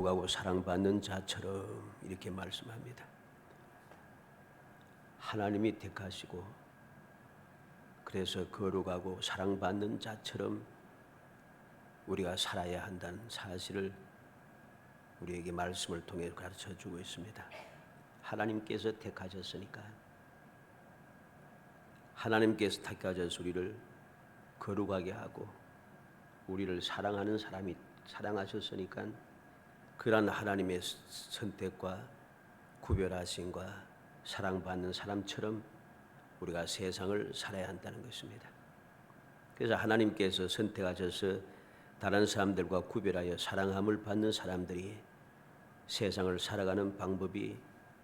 하고 사랑받는 자처럼 이렇게 말씀합니다. 하나님이 택하시고 그래서 거룩하고 사랑받는 자처럼 우리가 살아야 한다는 사실을 우리에게 말씀을 통해 가르쳐 주고 있습니다. 하나님께서 택하셨으니까, 하나님께서 택하셔서 우리를 거룩하게 하고 우리를 사랑하는 사람이 사랑하셨으니까 그러한 하나님의 선택과 구별하심과 사랑받는 사람처럼 우리가 세상을 살아야 한다는 것입니다. 그래서 하나님께서 선택하셔서 다른 사람들과 구별하여 사랑함을 받는 사람들이 세상을 살아가는 방법이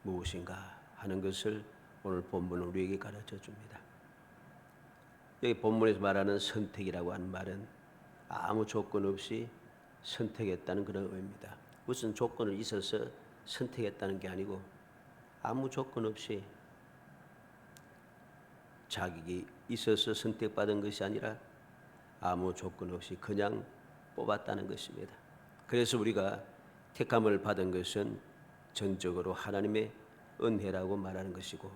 무엇인가 하는 것을 오늘 본문은 우리에게 가르쳐 줍니다. 여기 본문에서 말하는 선택이라고 하는 말은 아무 조건 없이 선택했다는 그런 의미입니다. 무슨 조건을 있어서 선택했다는 게 아니고 아무 조건 없이 자격이 있어서 선택받은 것이 아니라 아무 조건 없이 그냥 뽑았다는 것입니다. 그래서 우리가 택함을 받은 것은 전적으로 하나님의 은혜라고 말하는 것이고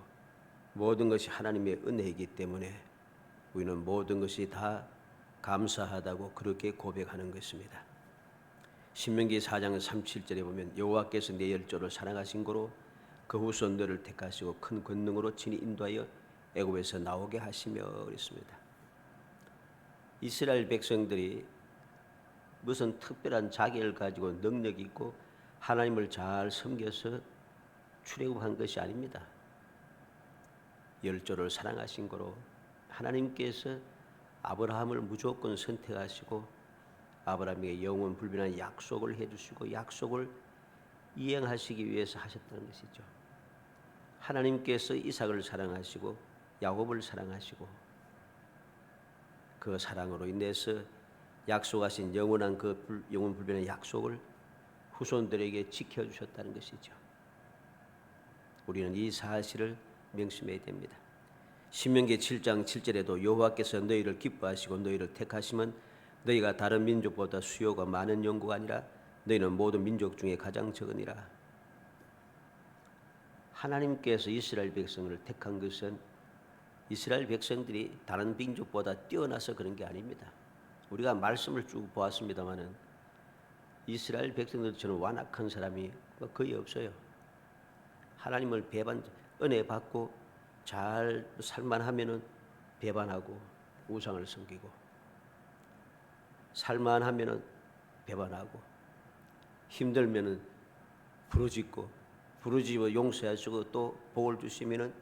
모든 것이 하나님의 은혜이기 때문에 우리는 모든 것이 다 감사하다고 그렇게 고백하는 것입니다. 신명기 4장 37절에 보면 여호와께서 내 열조를 사랑하신 고로 그 후손들을 택하시고 큰 권능으로 친히 인도하여 애굽에서 나오게 하시며 그랬습니다. 이스라엘 백성들이 무슨 특별한 자격을 가지고 능력이 있고 하나님을 잘 섬겨서 출애굽한 것이 아닙니다. 열조를 사랑하신 고로 하나님께서 아브라함을 무조건 선택하시고 아브라함에게 영원 불변한 약속을 해주시고 약속을 이행하시기 위해서 하셨다는 것이죠. 하나님께서 이삭을 사랑하시고 야곱을 사랑하시고 그 사랑으로 인해서 약속하신 영원한 그 영원 불변의 약속을 후손들에게 지켜주셨다는 것이죠. 우리는 이 사실을 명심해야 됩니다. 신명기 7장 7절에도 여호와께서 너희를 기뻐하시고 너희를 택하시면 너희가 다른 민족보다 수요가 많은 영구가 아니라 너희는 모든 민족 중에 가장 적으니라. 하나님께서 이스라엘 백성을 택한 것은 이스라엘 백성들이 다른 민족보다 뛰어나서 그런 게 아닙니다. 우리가 말씀을 쭉 보았습니다마는 이스라엘 백성들처럼 완악한 사람이 거의 없어요. 하나님을 은혜 받고 잘 살만하면은 배반하고 우상을 섬기고 살만하면은 배반하고 힘들면은 부르짖고 부르짖어 용서하시고 또 복을 주시면은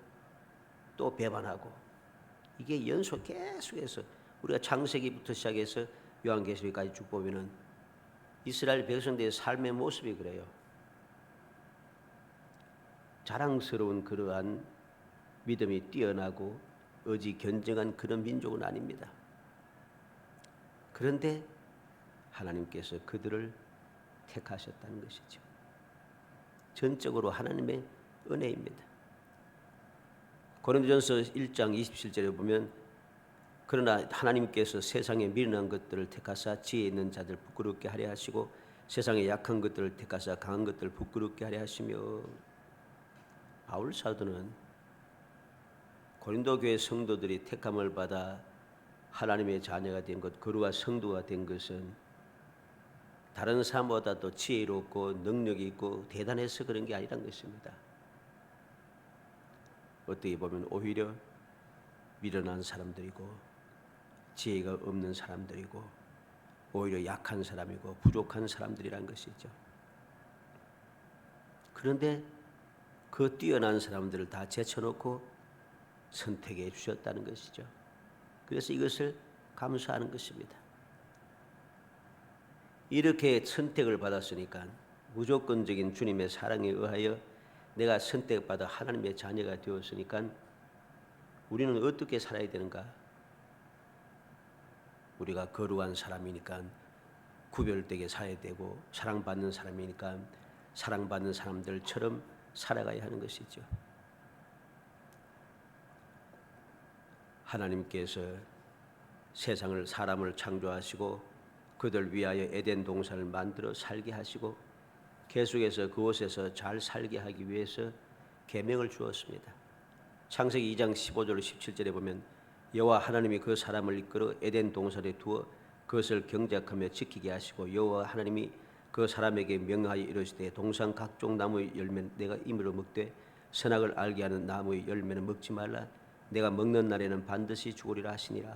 또 배반하고 이게 연속 계속해서 우리가 창세기부터 시작해서 요한계시록까지 쭉 보면은 이스라엘 백성들의 삶의 모습이 그래요. 자랑스러운 그러한 믿음이 뛰어나고 의지 견정한 그런 민족은 아닙니다. 그런데 하나님께서 그들을 택하셨다는 것이죠. 전적으로 하나님의 은혜입니다. 고린도전서 1장 27절에 보면 그러나 하나님께서 세상에 미련한 것들을 택하사 지혜 있는 자들 부끄럽게 하려 하시고 세상에 약한 것들을 택하사 강한 것들을 부끄럽게 하려 하시며 바울 사도는 고린도 교회 성도들이 택함을 받아 하나님의 자녀가 된 것, 거룩한 성도가 된 것은 다른 사람보다도 지혜롭고 능력이 있고 대단해서 그런 게 아니란 것입니다. 어떻게 보면 오히려 미련한 사람들이고 지혜가 없는 사람들이고 오히려 약한 사람이고 부족한 사람들이란 것이죠. 그런데 그 뛰어난 사람들을 다 제쳐놓고 선택해 주셨다는 것이죠. 그래서 이것을 감사하는 것입니다. 이렇게 선택을 받았으니까 무조건적인 주님의 사랑에 의하여 내가 선택받아 하나님의 자녀가 되었으니까 우리는 어떻게 살아야 되는가? 우리가 거룩한 사람이니까 구별되게 살아야 되고 사랑받는 사람이니까 사랑받는 사람들처럼 살아가야 하는 것이죠. 하나님께서 세상을 사람을 창조하시고 그들 위하여 에덴 동산을 만들어 살게 하시고 계속해서 그곳에서 잘 살게 하기 위해서 계명을 주었습니다. 창세기 2장 15절 17절에 보면 여호와 하나님이 그 사람을 이끌어 에덴 동산에 두어 그것을 경작하며 지키게 하시고 여호와 하나님이 그 사람에게 명하여 이르시되 동산 각종 나무의 열매는 내가 임으로 먹되 선악을 알게 하는 나무의 열매는 먹지 말라. 내가 먹는 날에는 반드시 죽으리라 하시니라.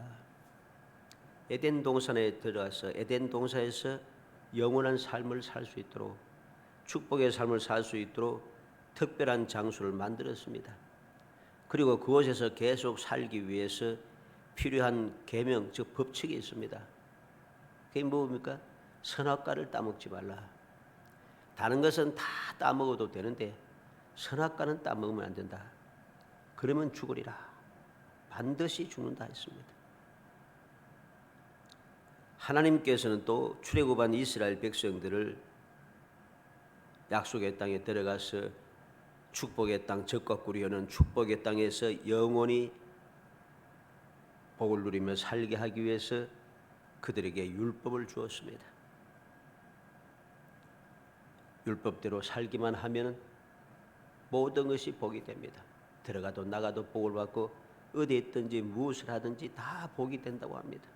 에덴 동산에 들어가서 에덴 동산에서 영원한 삶을 살 수 있도록 축복의 삶을 살 수 있도록 특별한 장소를 만들었습니다. 그리고 그곳에서 계속 살기 위해서 필요한 계명, 즉 법칙이 있습니다. 그게 뭡니까? 선악과를 따먹지 말라. 다른 것은 다 따먹어도 되는데 선악과는 따먹으면 안 된다. 그러면 죽으리라. 반드시 죽는다 했습니다. 하나님께서는 또 출애굽한 이스라엘 백성들을 약속의 땅에 들어가서 축복의 땅, 젖과 꿀이 흐르는 축복의 땅에서 영원히 복을 누리며 살게 하기 위해서 그들에게 율법을 주었습니다. 율법대로 살기만 하면 모든 것이 복이 됩니다. 들어가도 나가도 복을 받고 어디에 있든지 무엇을 하든지 다 복이 된다고 합니다.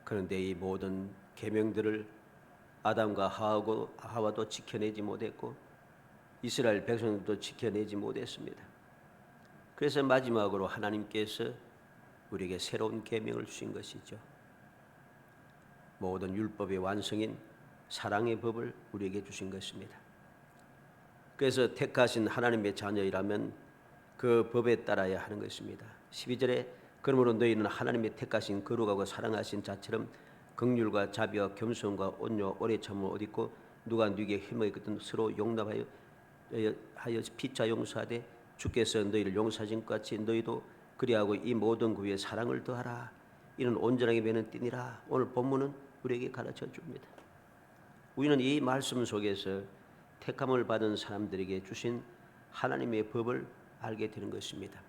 그런데 이 모든 계명들을 아담과 하와도 지켜내지 못했고 이스라엘 백성들도 지켜내지 못했습니다. 그래서 마지막으로 하나님께서 우리에게 새로운 계명을 주신 것이죠. 모든 율법의 완성인 사랑의 법을 우리에게 주신 것입니다. 그래서 택하신 하나님의 자녀이라면 그 법에 따라야 하는 것입니다. 12절에 그러므로 너희는 하나님의 택하신 거룩하고 사랑하신 자처럼 긍휼과 자비와 겸손과 온유와 오래 참음을 얻고 누가 네게 힘을 서로 용납하여 피차 용서하되 주께서 너희를 용서하신 것 같이 너희도 그리하고 이 모든 그 위에 사랑을 더하라. 이는 온전하게 매는 띠니라. 오늘 본문은 우리에게 가르쳐 줍니다. 우리는 이 말씀 속에서 택함을 받은 사람들에게 주신 하나님의 법을 알게 되는 것입니다.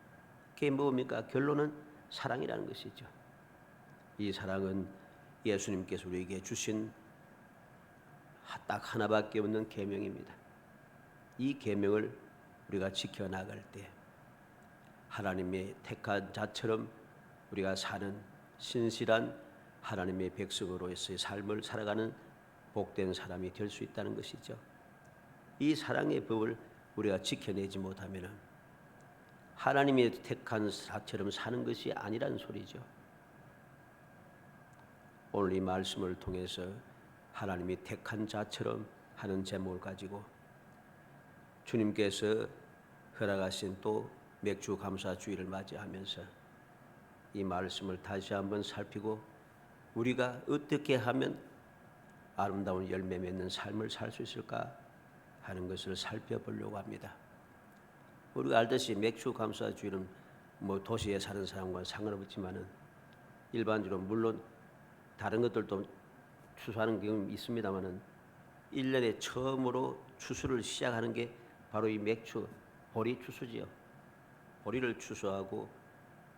그게 뭡니까? 결론은 사랑이라는 것이죠. 이 사랑은 예수님께서 우리에게 주신 딱 하나밖에 없는 계명입니다. 이 계명을 우리가 지켜나갈 때 하나님의 택한 자처럼 우리가 사는 신실한 하나님의 백성으로서의 삶을 살아가는 복된 사람이 될 수 있다는 것이죠. 이 사랑의 법을 우리가 지켜내지 못하면 하나님의 택한 자처럼 사는 것이 아니라는 소리죠. 오늘 이 말씀을 통해서 하나님이 택한 자처럼 하는 제목을 가지고 주님께서 허락하신 또 맥주 감사 주일을 맞이하면서 이 말씀을 다시 한번 살피고 우리가 어떻게 하면 아름다운 열매 맺는 삶을 살 수 있을까 하는 것을 살펴보려고 합니다. 우리가 알듯이 맥주 감사 주일은 도시에 사는 사람과 상관없지만은 일반적으로 물론 다른 것들도 추수하는 경험이 있습니다만은 1년에 처음으로 추수를 시작하는 게 바로 이 맥주 보리 추수지요. 보리를 추수하고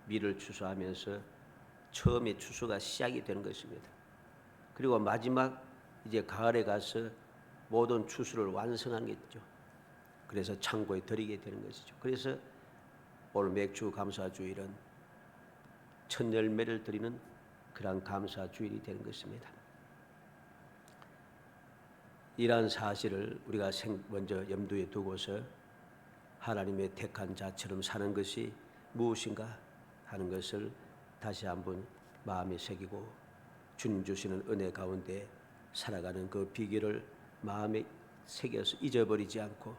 밀을 추수하면서 처음에 추수가 시작이 되는 것입니다. 그리고 마지막 이제 가을에 가서 모든 추수를 완성하는 게 있죠. 그래서 창고에 들이게 되는 것이죠. 그래서 오늘 맥주 감사 주일은 첫 열매를 드리는 그러한 감사 주일이 되는 것입니다. 이러한 사실을 우리가 먼저 염두에 두고서 하나님의 택한 자처럼 사는 것이 무엇인가 하는 것을 다시 한번 마음에 새기고 주님 주시는 은혜 가운데 살아가는 그 비결을 마음에 새겨서 잊어버리지 않고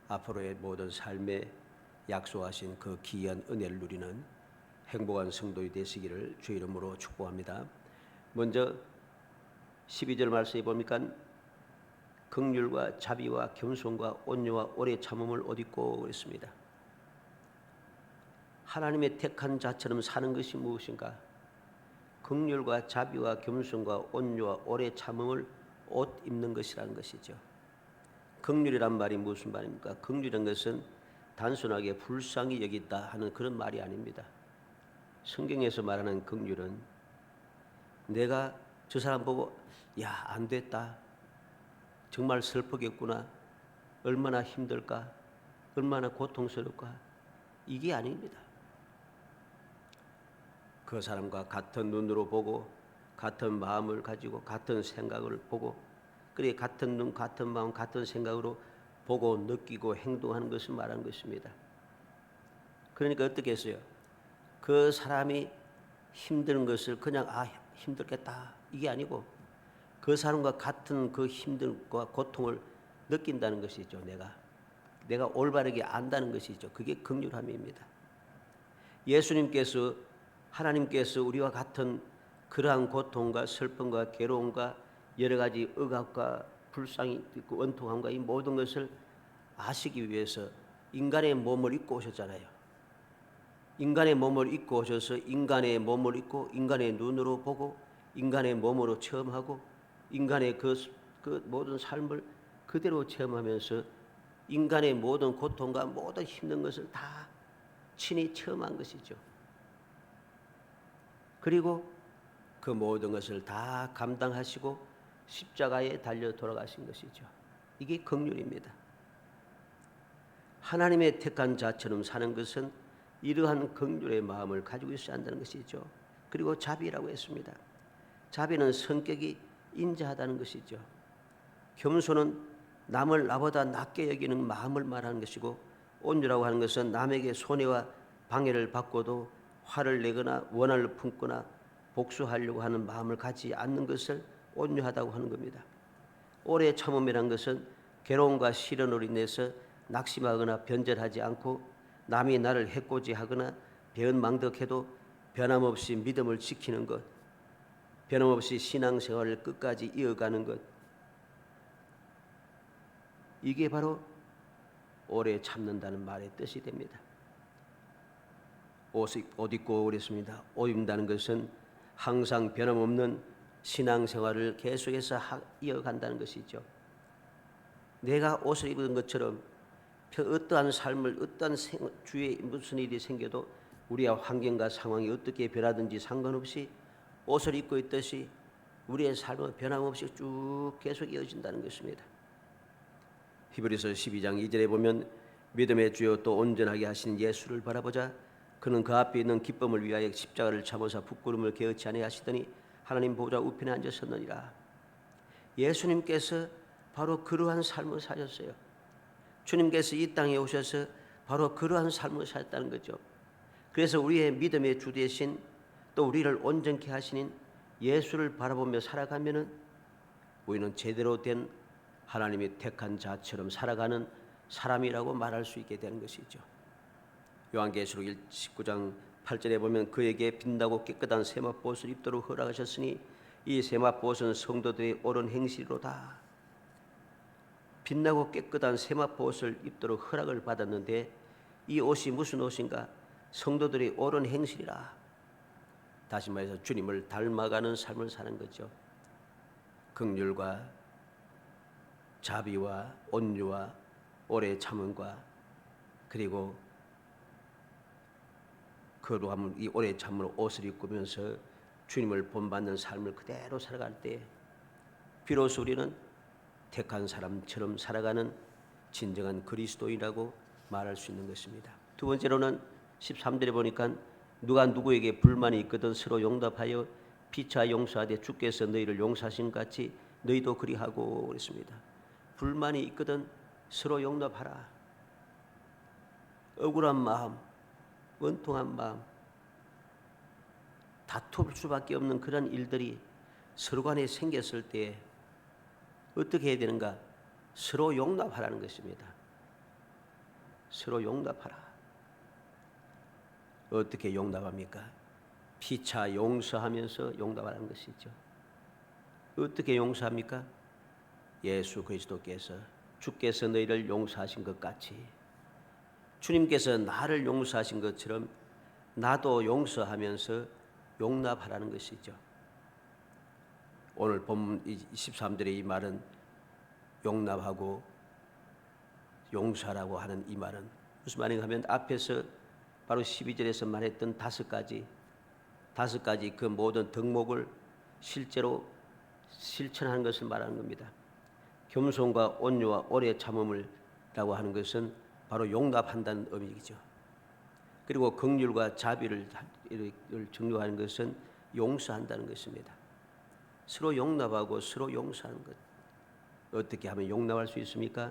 앞으로의 모든 삶에 약속하신 그 귀한 은혜를 누리는 행복한 성도이 되시기를 주의 이름으로 축복합니다. 먼저 12절 말씀에 보니까 긍휼과 자비와 겸손과 온유와 오래 참음을 얻고 그랬습니다. 하나님의 택한 자처럼 사는 것이 무엇인가? 긍휼과 자비와 겸손과 온유와 오래 참음을 옷 입는 것이라는 것이죠. 긍휼이란 말이 무슨 말입니까? 긍휼이란 것은 단순하게 불쌍히 여기다 하는 그런 말이 아닙니다. 성경에서 말하는 긍휼은 내가 저 사람 보고 야, 안 됐다. 정말 슬프겠구나. 얼마나 힘들까? 얼마나 고통스러울까? 이게 아닙니다. 그 사람과 같은 눈으로 보고 같은 마음을 가지고 같은 생각을 보고 그래 같은 눈, 같은 마음, 같은 생각으로 보고 느끼고 행동하는 것을 말하는 것입니다. 그러니까 어떻게 했어요? 그 사람이 힘든 것을 그냥 힘들겠다 이게 아니고 그 사람과 같은 그 힘듦과 고통을 느낀다는 것이죠. 내가 올바르게 안다는 것이죠. 그게 긍휼함입니다. 예수님께서 하나님께서 우리와 같은 그러한 고통과 슬픔과 괴로움과 여러 가지 억압과 불쌍히 있고 원통함과 이 모든 것을 아시기 위해서 인간의 몸을 입고 오셨잖아요. 인간의 몸을 입고 오셔서 인간의 몸을 입고 인간의 눈으로 보고 인간의 몸으로 체험하고 인간의 그 모든 삶을 그대로 체험하면서 인간의 모든 고통과 모든 힘든 것을 다 친히 체험한 것이죠. 그리고 그 모든 것을 다 감당하시고 십자가에 달려 돌아가신 것이죠. 이게 긍휼입니다. 하나님의 택한 자처럼 사는 것은 이러한 긍휼의 마음을 가지고 있어야 한다는 것이죠. 그리고 자비라고 했습니다. 자비는 성격이 인자하다는 것이죠. 겸손은 남을 나보다 낮게 여기는 마음을 말하는 것이고 온유라고 하는 것은 남에게 손해와 방해를 받고도 화를 내거나 원한을 품거나 복수하려고 하는 마음을 갖지 않는 것을 온유하다고 하는 겁니다. 오래 참음이란 것은 괴로움과 시련으로 인해서 낙심하거나 변절하지 않고 남이 나를 해코지하거나 배은망덕해도 변함없이 믿음을 지키는 것, 변함없이 신앙생활을 끝까지 이어가는 것, 이게 바로 오래 참는다는 말의 뜻이 됩니다. 옷 입고 그랬습니다. 옷 입는다는 것은 항상 변함없는 신앙생활을 계속해서 이어간다는 것이죠. 내가 옷을 입은 것처럼 어떠한 삶을 어떠한 주위에 무슨 일이 생겨도 우리의 환경과 상황이 어떻게 변하든지 상관없이 옷을 입고 있듯이 우리의 삶은 변함없이 쭉 계속 이어진다는 것입니다. 히브리서 12장 2절에 보면 믿음의 주요 또 온전하게 하신 예수를 바라보자. 그는 그 앞에 있는 기쁨을 위하여 십자가를 참으사 부끄러움을 개의치 아니하시더니 하나님 보좌 우편에 앉으셨느니라. 예수님께서 바로 그러한 삶을 사셨어요. 주님께서 이 땅에 오셔서 바로 그러한 삶을 사셨다는 거죠. 그래서 우리의 믿음의 주 대신 또 우리를 온전케 하시는 예수를 바라보며 살아가면은 우리는 제대로 된 하나님이 택한 자처럼 살아가는 사람이라고 말할 수 있게 되는 것이죠. 요한계시록 19장 8절에 보면 그에게 빛나고 깨끗한 세마포옷을 입도록 허락하셨으니 이 세마포옷은 성도들의 옳은 행실로다. 빛나고 깨끗한 세마포옷을 입도록 허락을 받았는데 이 옷이 무슨 옷인가? 성도들의 옳은 행실이라. 다시 말해서 주님을 닮아가는 삶을 사는 거죠. 긍휼과 자비와 온유와 오래 참음과 그리고 거룩함을 이 오래 참음으로 옷을 입으면서 주님을 본받는 삶을 그대로 살아갈 때 비로소 우리는 택한 사람처럼 살아가는 진정한 그리스도인이라고 말할 수 있는 것입니다. 두 번째로는 13절에 보니까 누가 누구에게 불만이 있거든 서로 용납하여 피차 용서하되 주께서 너희를 용서하신 같이 너희도 그리하고 그랬습니다. 불만이 있거든 서로 용납하라. 억울한 마음, 원통한 마음, 다툴 수밖에 없는 그런 일들이 서로 간에 생겼을 때 어떻게 해야 되는가? 서로 용납하라는 것입니다. 서로 용납하라. 어떻게 용납합니까? 피차 용서하면서 용납하라는 것이죠. 어떻게 용서합니까? 예수 그리스도께서 주께서 너희를 용서하신 것 같이 주님께서 나를 용서하신 것처럼 나도 용서하면서 용납하라는 것이죠. 오늘 본문 23절의 이 말은 용납하고 용서하라고 하는 이 말은 무슨 말인가 하면 앞에서 바로 12절에서 말했던 다섯 가지 그 모든 덕목을 실제로 실천하는 것을 말하는 겁니다. 겸손과 온유와 오래 참음을라고 하는 것은 바로 용납한다는 의미이죠. 그리고 긍휼과 자비를 증거하는 것은 용서한다는 것입니다. 서로 용납하고 서로 용서하는 것. 어떻게 하면 용납할 수 있습니까?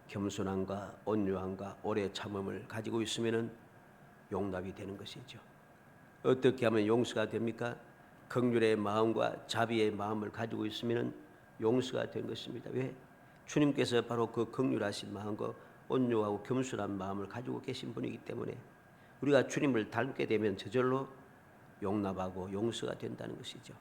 겸손함과 온유함과 오래 참음을 가지고 있으면 용납이 되는 것이죠. 어떻게 하면 용서가 됩니까? 긍휼의 마음과 자비의 마음을 가지고 있으면 용서가 되는 것입니다. 왜? 주님께서 바로 그 긍휼하신 마음과 온유하고 겸손한 마음을 가지고 계신 분이기 때문에 우리가 주님을 닮게 되면 저절로 용납하고 용서가 된다는 것이죠.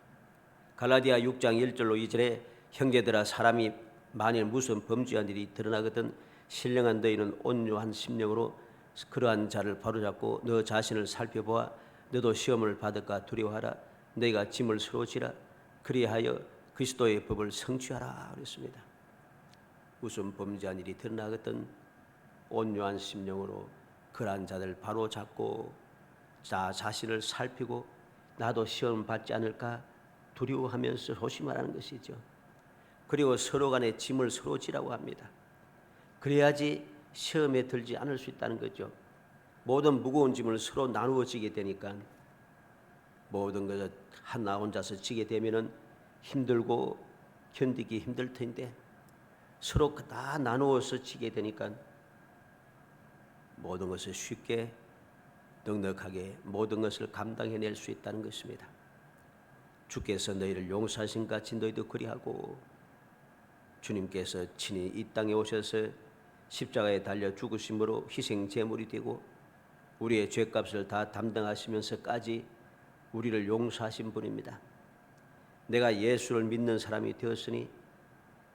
갈라디아 6장 1절로 2절에 형제들아 사람이 만일 무슨 범죄한 일이 드러나거든 신령한 너희는 온유한 심령으로 그러한 자를 바로잡고 너 자신을 살펴보아 너도 시험을 받을까 두려워하라. 너희가 짐을 서로 지라. 그리하여 그리스도의 법을 성취하라 그랬습니다. 무슨 범죄한 일이 드러나거든 온유한 심령으로 그러한 자들 바로잡고 자신을 살피고 나도 시험 받지 않을까 두려워하면서 조심하라는 것이죠. 그리고 서로 간에 짐을 서로 지라고 합니다. 그래야지 시험에 들지 않을 수 있다는 거죠. 모든 무거운 짐을 서로 나누어 지게 되니까 모든 것을 하나 혼자서 지게 되면은 힘들고 견디기 힘들 텐데 서로 다 나누어서 지게 되니까 모든 것을 쉽게 넉넉하게 모든 것을 감당해낼 수 있다는 것입니다. 주께서 너희를 용서하신 같이 너희도 그리하고 주님께서 친히 이 땅에 오셔서 십자가에 달려 죽으심으로 희생 제물이 되고 우리의 죄값을 다 담당하시면서까지 우리를 용서하신 분입니다. 내가 예수를 믿는 사람이 되었으니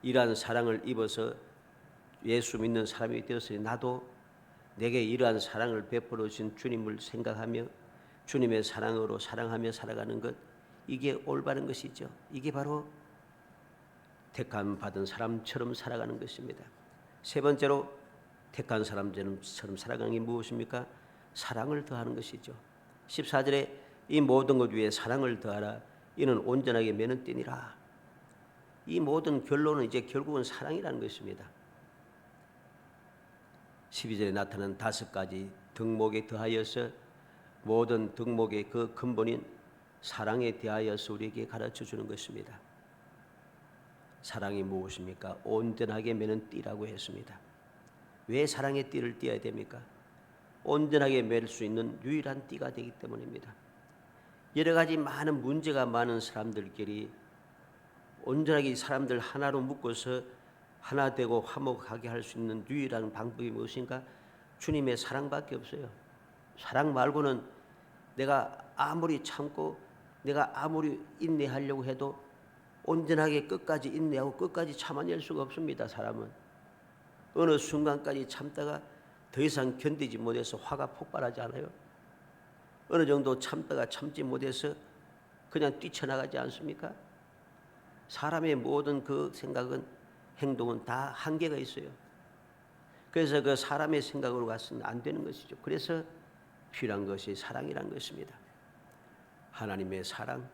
이러한 사랑을 입어서 예수 믿는 사람이 되었으니 나도 내게 이러한 사랑을 베풀어 주신 주님을 생각하며 주님의 사랑으로 사랑하며 살아가는 것, 이게 올바른 것이죠. 이게 바로 택함 받은 사람처럼 살아가는 것입니다. 세 번째로 택한 사람처럼 살아가는 게 무엇입니까? 사랑을 더하는 것이죠. 14절에 이 모든 것 위에 사랑을 더하라. 이는 온전하게 매는 띠니라. 이 모든 결론은 이제 결국은 사랑이라는 것입니다. 12절에 나타난 5가지 덕목에 더하여서 모든 덕목의 그 근본인 사랑에 대하여서 우리에게 가르쳐 주는 것입니다. 사랑이 무엇입니까? 온전하게 매는 띠라고 했습니다. 왜 사랑의 띠를 띠어야 됩니까? 온전하게 맬 수 있는 유일한 띠가 되기 때문입니다. 여러 가지 많은 문제가 많은 사람들끼리 온전하게 사람들 하나로 묶어서 하나 되고 화목하게 할 수 있는 유일한 방법이 무엇인가? 주님의 사랑밖에 없어요. 사랑 말고는 내가 아무리 참고 내가 아무리 인내하려고 해도 온전하게 끝까지 인내하고 끝까지 참아낼 수가 없습니다. 사람은 어느 순간까지 참다가 더 이상 견디지 못해서 화가 폭발하지 않아요? 어느 정도 참다가 참지 못해서 그냥 뛰쳐나가지 않습니까? 사람의 모든 그 생각은 행동은 다 한계가 있어요. 그래서 그 사람의 생각으로 가서는 안 되는 것이죠. 그래서 필요한 것이 사랑이라는 것입니다. 하나님의 사랑,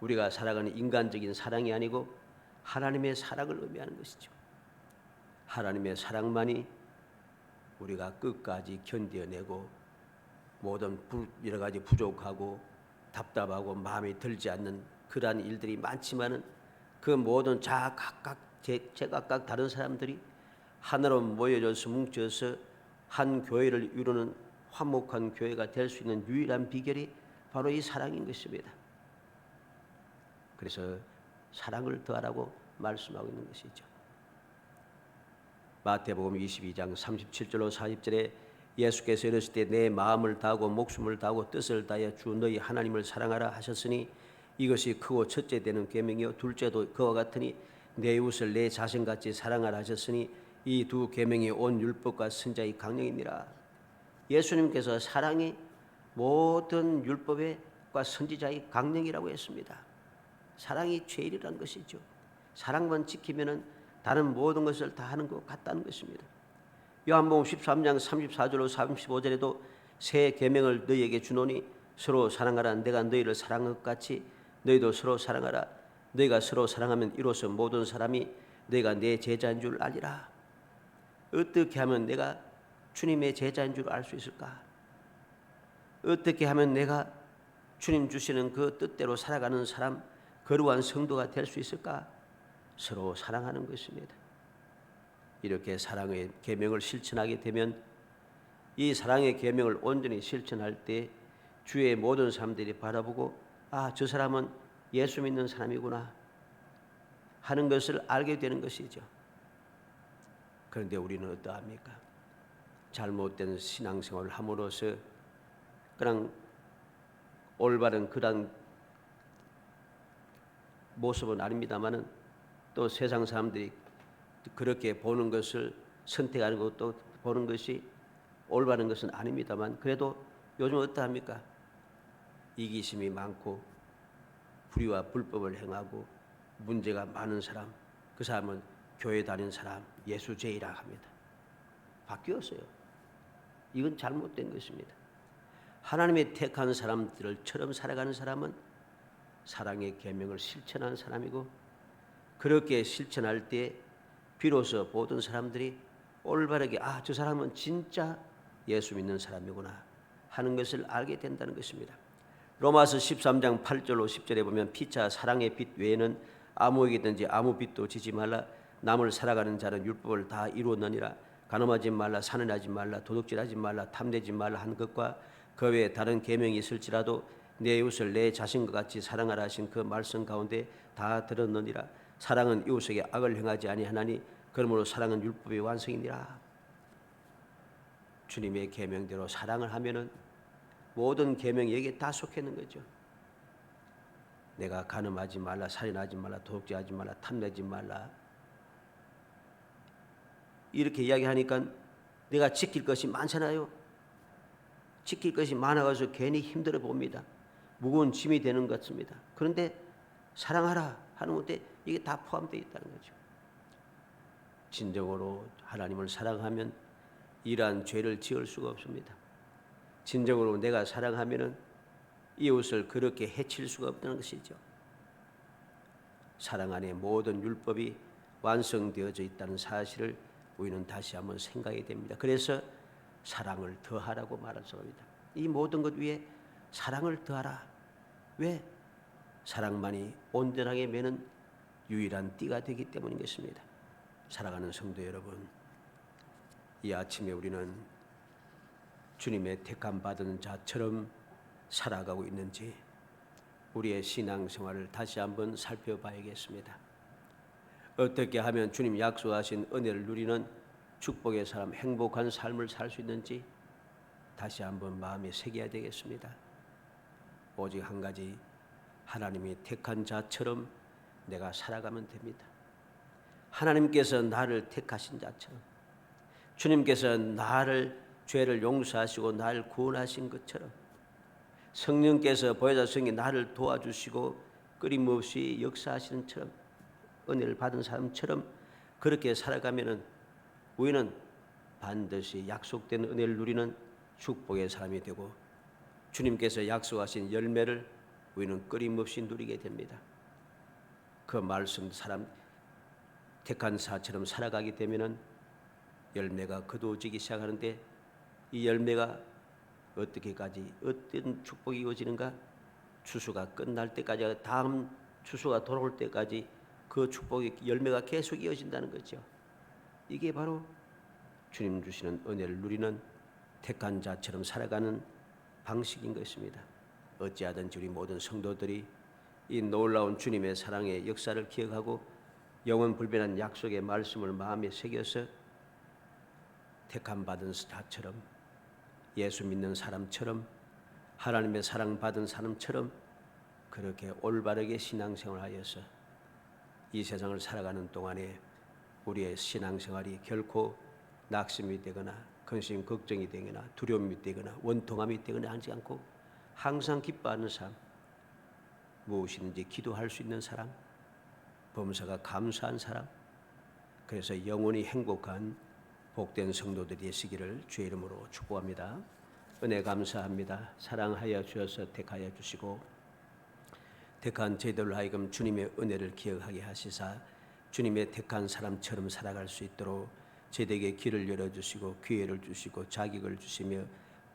우리가 살아가는 인간적인 사랑이 아니고 하나님의 사랑을 의미하는 것이죠. 하나님의 사랑만이 우리가 끝까지 견뎌내고 모든 여러 가지 부족하고 답답하고 마음에 들지 않는 그러한 일들이 많지만은 그 모든 각각 제각각 다른 사람들이 하나로 모여져서 뭉쳐서 한 교회를 이루는 화목한 교회가 될 수 있는 유일한 비결이 바로 이 사랑인 것입니다. 그래서 사랑을 더하라고 말씀하고 있는 것이죠. 마태복음 22장 37절로 40절에 예수께서 이르실 때 내 마음을 다하고 목숨을 다하고 뜻을 다하여 주 너희 하나님을 사랑하라 하셨으니 이것이 크고 첫째 되는 계명이요 둘째도 그와 같으니 내 이웃을 내 자신같이 사랑하라 하셨으니 이 두 계명이 온 율법과 선지자의 강령이니라. 예수님께서 사랑이 모든 율법과 선지자의 강령이라고 했습니다. 사랑이 제일이라는 것이죠. 사랑만 지키면은 다른 모든 것을 다 하는 것 같다는 것입니다. 요한복음 13장 34절로 35절에도 새 계명을 너희에게 주노니 서로 사랑하라. 내가 너희를 사랑한 것 같이 너희도 서로 사랑하라. 너희가 서로 사랑하면 이로써 모든 사람이 너희가 내 제자인 줄 알리라. 어떻게 하면 내가 주님의 제자인 줄 알 수 있을까? 어떻게 하면 내가 주님 주시는 그 뜻대로 살아가는 사람, 거룩한 성도가 될 수 있을까? 서로 사랑하는 것입니다. 이렇게 사랑의 계명을 실천하게 되면 이 사랑의 계명을 온전히 실천할 때 주위의 모든 사람들이 바라보고 저 사람은 예수 믿는 사람이구나 하는 것을 알게 되는 것이죠. 그런데 우리는 어떠합니까? 잘못된 신앙생활을 함으로써 그냥 올바른 그런 모습은 아닙니다만은 또 세상 사람들이 그렇게 보는 것을 선택하는 것도 보는 것이 올바른 것은 아닙니다만 그래도 요즘 어떠합니까? 이기심이 많고 불의와 불법을 행하고 문제가 많은 사람, 그 사람은 교회 다니는 사람 예수제이라 합니다. 바뀌었어요. 이건 잘못된 것입니다. 하나님의 택한 사람들처럼 살아가는 사람은 사랑의 계명을 실천하는 사람이고 그렇게 실천할 때 비로소 모든 사람들이 올바르게 저 사람은 진짜 예수 믿는 사람이구나 하는 것을 알게 된다는 것입니다. 로마서 13장 8절로 10절에 보면 피차 사랑의 빛 외에는 아무에게든지 아무 빛도 지지 말라. 남을 살아가는 자는 율법을 다 이루었느니라. 간음하지 말라, 살인하지 말라, 도둑질하지 말라, 탐내지 말라 한 것과 그 외에 다른 계명이 있을지라도 내 이웃을 내 자신과 같이 사랑하라 하신 그 말씀 가운데 다 들었느니라. 사랑은 이웃에게 악을 행하지 아니하나니 그러므로 사랑은 율법의 완성이니라. 주님의 계명대로 사랑을 하면은 모든 계명이 여기에 다 속해 있는 거죠. 내가 간음하지 말라, 살인하지 말라, 도둑질하지 말라, 탐내지 말라 이렇게 이야기하니까 내가 지킬 것이 많잖아요. 지킬 것이 많아가지고 괜히 힘들어 봅니다. 무거운 짐이 되는 것 같습니다. 그런데 사랑하라 하는 것에 이게 다 포함되어 있다는 거죠. 진정으로 하나님을 사랑하면 이러한 죄를 지을 수가 없습니다. 진정으로 내가 사랑하면은 이웃을 그렇게 해칠 수가 없다는 것이죠. 사랑 안에 모든 율법이 완성되어져 있다는 사실을 우리는 다시 한번 생각해야 됩니다. 그래서 사랑을 더하라고 말했습니다. 이 모든 것 위에 사랑을 더하라. 왜? 사랑만이 온전하게 매는 유일한 띠가 되기 때문인 것입니다. 사랑하는 성도 여러분, 이 아침에 우리는 주님의 택함 받은 자처럼 살아가고 있는지 우리의 신앙생활을 다시 한번 살펴봐야겠습니다. 어떻게 하면 주님 약속하신 은혜를 누리는 축복의 삶, 행복한 삶을 살 수 있는지 다시 한번 마음에 새겨야 되겠습니다. 오직 한 가지, 하나님이 택한 자처럼 내가 살아가면 됩니다. 하나님께서 나를 택하신 자처럼, 주님께서 나를 죄를 용서하시고 나를 구원하신 것처럼, 성령께서 보혜사 성이 나를 도와주시고 끊임없이 역사하시는 처럼, 은혜를 받은 사람처럼 그렇게 살아가면은 우리는 반드시 약속된 은혜를 누리는 축복의 사람이 되고 주님께서 약속하신 열매를 우리는 끊임없이 누리게 됩니다. 그 말씀 사람 택한 사처럼 살아가게 되면은 열매가 거두어지기 시작하는데 이 열매가 어떻게까지 어떤 축복이 이루어지는가? 추수가 끝날 때까지, 다음 추수가 돌아올 때까지 그 축복의 열매가 계속 이어진다는 거죠. 이게 바로 주님 주시는 은혜를 누리는 택한 자처럼 살아가는 방식인 것입니다. 어찌하든지 우리 모든 성도들이 이 놀라운 주님의 사랑의 역사를 기억하고 영원 불변한 약속의 말씀을 마음에 새겨서 택함 받은 자처럼, 예수 믿는 사람처럼, 하나님의 사랑받은 사람처럼 그렇게 올바르게 신앙생활하여서 이 세상을 살아가는 동안에 우리의 신앙생활이 결코 낙심이 되거나 근심 걱정이 되거나 두려움이 되거나 원통함이 되거나 하지 않고 항상 기뻐하는 삶, 무엇이든지 기도할 수 있는 사람, 범사가 감사한 사람, 그래서 영원히 행복한 복된 성도들이 되시기를 주의 이름으로 축복합니다. 은혜 감사합니다. 사랑하여 주셔서 택하여 주시고 택한 저희들로 하여금 주님의 은혜를 기억하게 하시사 주님의 택한 사람처럼 살아갈 수 있도록 저희에게 길을 열어주시고 기회를 주시고 자격을 주시며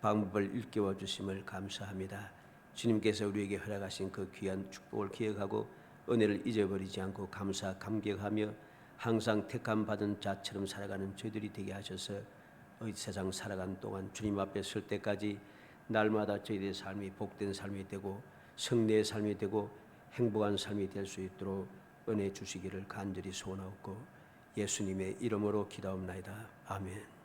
방법을 일깨워 주심을 감사합니다. 주님께서 우리에게 허락하신 그 귀한 축복을 기억하고 은혜를 잊어버리지 않고 감사 감격하며 항상 택함 받은 자처럼 살아가는 저희들이 되게 하셔서 이 세상 살아간 동안 주님 앞에 설 때까지 날마다 저희들의 삶이 복된 삶이 되고 승리의 삶이 되고 행복한 삶이 될 수 있도록 은혜 주시기를 간절히 소원하옵고 예수님의 이름으로 기도합나이다. 아멘.